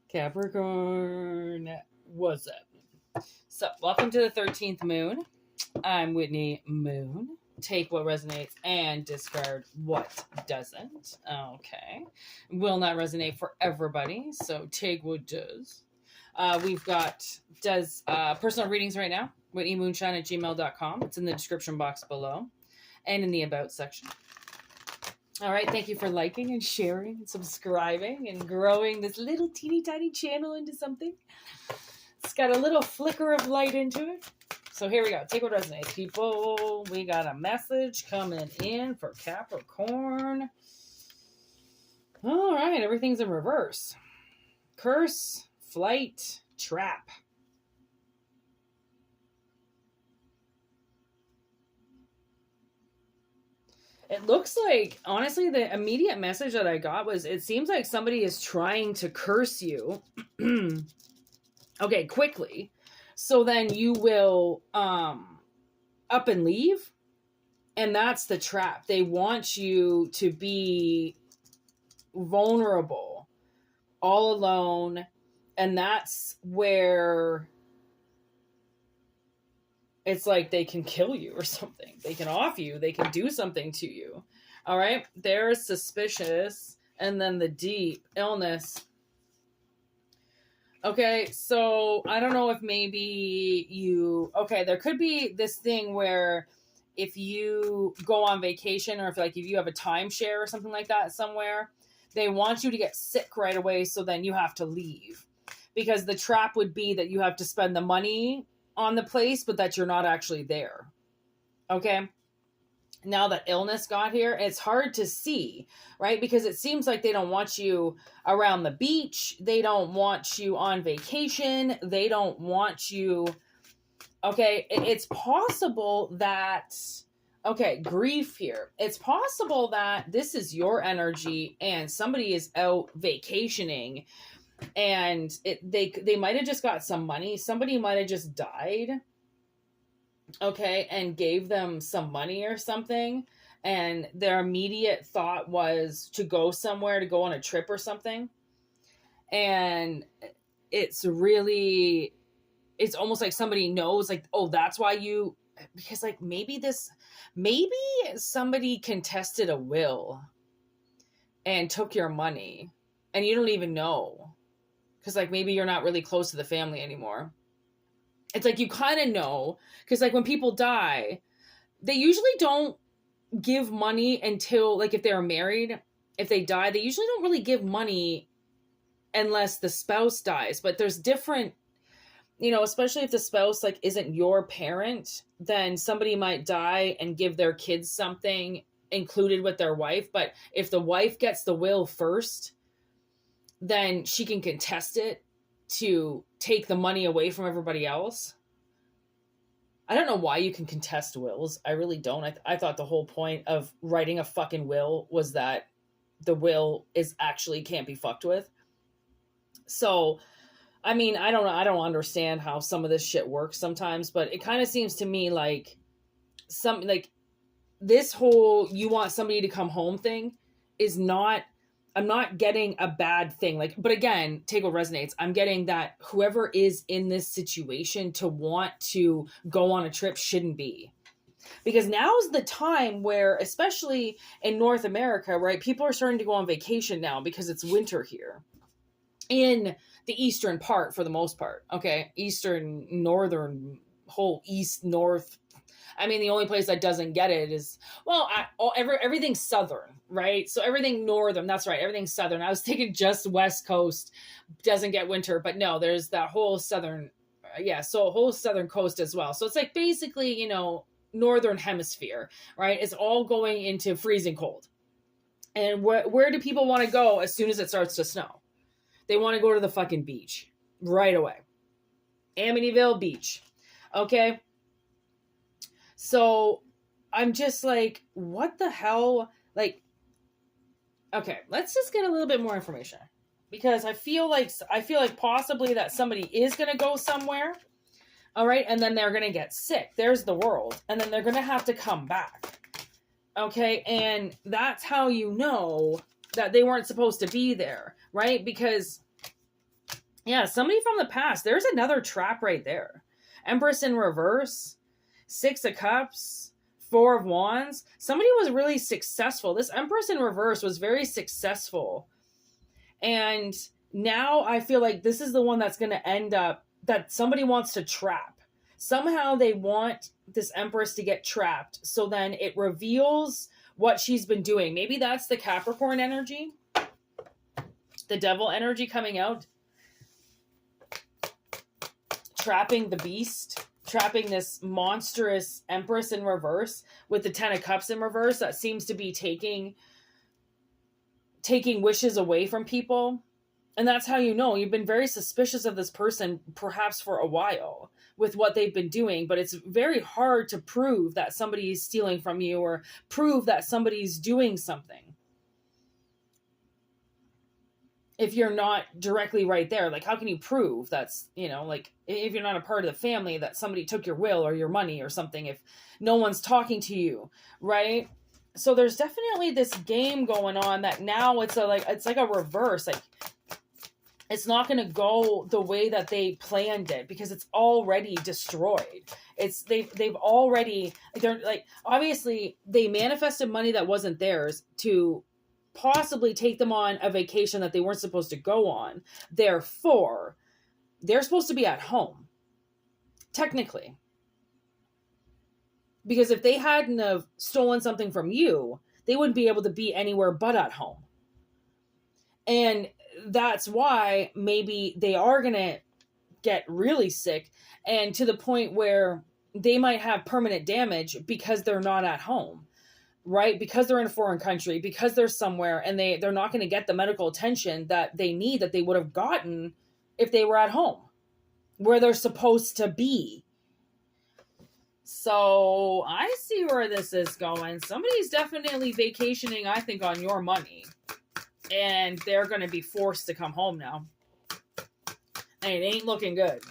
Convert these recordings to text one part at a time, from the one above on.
Capricorn, what's up? So, welcome to the 13th moon. I'm Whitney Moon. Take what resonates and discard what doesn't. Okay. Will not resonate for everybody, so take what does. We've got personal readings right now. whitneymoonshine@gmail.com. It's in the description box below and in the about section. All right, thank you for liking and sharing and subscribing and growing this little teeny tiny channel into something. It's got a little flicker of light into it. So here we go. Take what resonates, people. We got a message coming in for Capricorn. All right, everything's in reverse. Curse, flight, trap. It looks like, honestly, the immediate message that I got was, it seems like somebody is trying to curse you. Okay, quickly. So then you will up and leave. And that's the trap. They want you to be vulnerable, all alone. And that's where it's like they can kill you or something. They can off you. They can do something to you. All right. There's suspicious. And then the deep illness. Okay. So I don't know if maybe there could be this thing where if you go on vacation or if you have a timeshare or something like that somewhere, they want you to get sick right away. So then you have to leave, because the trap would be that you have to spend the money on the place, but that you're not actually there. Okay. Now that illness got here, it's hard to see, right? Because it seems like they don't want you around the beach. They don't want you on vacation. They don't want you. Okay. It's possible that, grief here. It's possible that this is your energy and somebody is out vacationing. And they might have just got some money. Somebody might have just died. Okay. And gave them some money or something. And their immediate thought was to go somewhere, to go on a trip or something. And it's almost like somebody knows, like, oh, that's why because like maybe somebody contested a will and took your money and you don't even know. Because, like, maybe you're not really close to the family anymore. It's like you kind of know. Because, like, when people die, they usually don't give money until, like, if they're married, if they die, they usually don't really give money unless the spouse dies. But there's different, especially if the spouse, like, isn't your parent, then somebody might die and give their kids something included with their wife. But if the wife gets the will first, then she can contest it to take the money away from everybody else. I don't know why you can contest wills. I really don't. I thought the whole point of writing a fucking will was that the will is actually can't be fucked with. So, I mean, I don't know. I don't understand how some of this shit works sometimes, but it kind of seems to me like this whole you want somebody to come home thing is not. I'm not getting a bad thing. But again, take what resonates. I'm getting that whoever is in this situation to want to go on a trip shouldn't be. Because now's the time where, especially in North America, right, people are starting to go on vacation now because it's winter here. In the eastern part, for the most part. Okay. Eastern, northern, whole east, north. I mean, the only place that doesn't get it is, everything's southern, right? So everything northern, that's right, everything's southern. I was thinking just West Coast doesn't get winter, but no, there's that whole southern, whole southern coast as well. So it's like basically, northern hemisphere, right? It's all going into freezing cold. And where do people want to go as soon as it starts to snow? They want to go to the fucking beach right away. Amityville Beach. Okay. So I'm just like, what the hell? Like, okay, let's just get a little bit more information, because I feel like possibly that somebody is going to go somewhere. All right. And then they're going to get sick. There's the world. And then they're going to have to come back. Okay. And that's how you know that they weren't supposed to be there. Right. Because Yeah, somebody from the past. There's another trap right there. Empress in reverse, 6 of Cups, 4 of Wands. Somebody was really successful. This Empress in reverse was very successful. And now I feel like this is the one that's going to end up, that somebody wants to trap. Somehow they want this Empress to get trapped. So then it reveals what she's been doing. Maybe that's the Capricorn energy, the devil energy coming out. Trapping the beast, trapping this monstrous Empress in reverse with the 10 of Cups in reverse that seems to be taking wishes away from people. And that's how you know you've been very suspicious of this person perhaps for a while with what they've been doing, but it's very hard to prove that somebody is stealing from you or prove that somebody's doing something if you're not directly right there. Like, how can you prove that's, like, if you're not a part of the family, that somebody took your will or your money or something, if no one's talking to you, right? So there's definitely this game going on that now it's like a reverse. Like, it's not going to go the way that they planned it because it's already destroyed. They've already, they're like, obviously they manifested money that wasn't theirs to possibly take them on a vacation that they weren't supposed to go on. Therefore, they're supposed to be at home, technically. Because if they hadn't have stolen something from you, they wouldn't be able to be anywhere but at home. And that's why maybe they are going to get really sick, and to the point where they might have permanent damage because they're not at home. Right? Because they're in a foreign country, because they're somewhere and they're not going to get the medical attention that they need, that they would have gotten if they were at home, where they're supposed to be. So I see where this is going. Somebody's definitely vacationing, I think, on your money. And they're going to be forced to come home now. And it ain't looking good.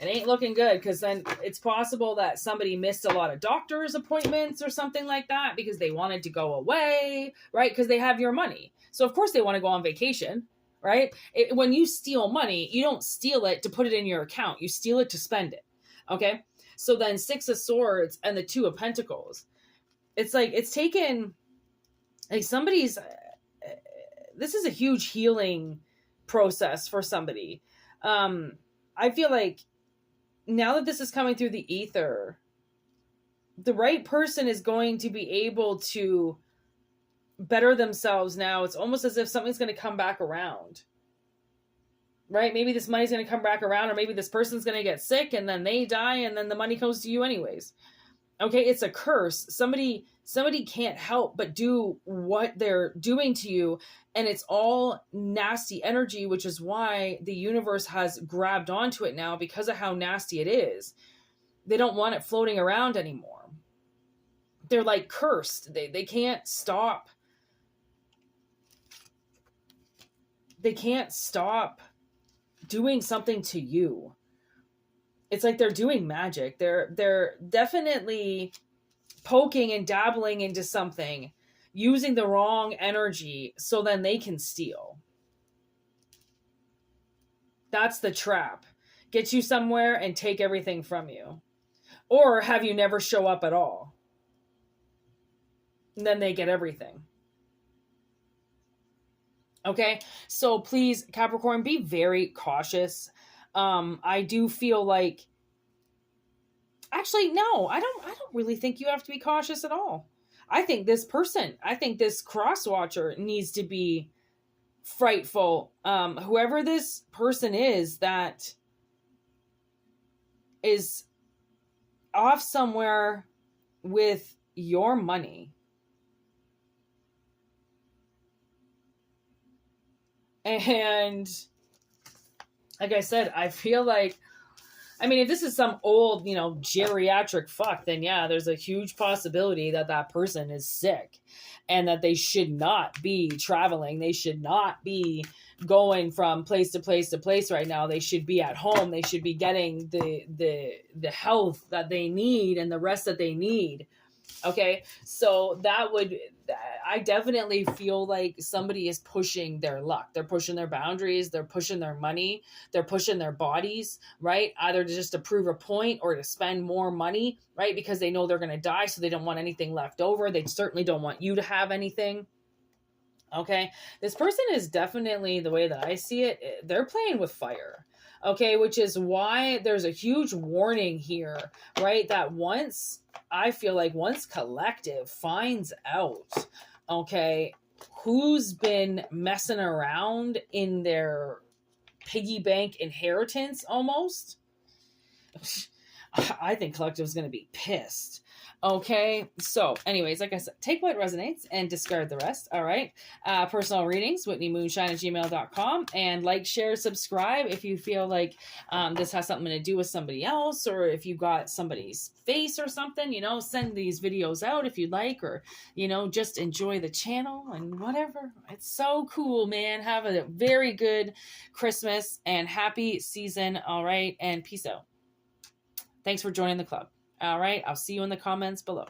It ain't looking good, because then it's possible that somebody missed a lot of doctor's appointments or something like that because they wanted to go away, right? Because they have your money. So of course they want to go on vacation, right? When you steal money, you don't steal it to put it in your account. You steal it to spend it, okay? So then 6 of Swords and the 2 of Pentacles. It's like it's taken, like somebody's, this is a huge healing process for somebody. I feel like now that this is coming through the ether, the right person is going to be able to better themselves now. It's almost as if something's going to come back around, right? Maybe this money's going to come back around, or maybe this person's going to get sick and then they die and then the money comes to you anyways. Okay, it's a curse. Somebody can't help but do what they're doing to you, and it's all nasty energy, which is why the universe has grabbed onto it now because of how nasty it is. They don't want it floating around anymore. They're like cursed. They can't stop. They can't stop doing something to you. It's like they're doing magic. They're definitely poking and dabbling into something, using the wrong energy so then they can steal. That's the trap. Get you somewhere and take everything from you. Or have you never show up at all. And then they get everything. Okay? So please, Capricorn, be very cautious. I do feel like, actually, no, I don't really think you have to be cautious at all. I think this cross watcher needs to be frightful. Whoever this person is that is off somewhere with your money. And like I said, I feel like, I mean, if this is some old, geriatric fuck, then yeah, there's a huge possibility that that person is sick and that they should not be traveling. They should not be going from place to place to place right now. They should be at home. They should be getting the health that they need and the rest that they need. Okay, so I definitely feel like somebody is pushing their luck. They're pushing their boundaries. They're pushing their money. They're pushing their bodies, right? Either just to prove a point or to spend more money, right? Because they know they're going to die, so they don't want anything left over. They certainly don't want you to have anything. Okay, this person is definitely, the way that I see it, they're playing with fire. Okay, which is why there's a huge warning here, right? That I feel like once collective finds out, okay, who's been messing around in their piggy bank inheritance almost, I think collective is going to be pissed. Okay, so anyways, like I said, take what resonates and discard the rest. All right, personal readings, whitneymoonshine@gmail.com, and like, share, subscribe if you feel like this has something to do with somebody else, or if you got somebody's face or something, send these videos out if you'd like, or just enjoy the channel and whatever. It's so cool, man. Have a very good Christmas and happy season. All right, and peace out. Thanks for joining the club. All right, I'll see you in the comments below.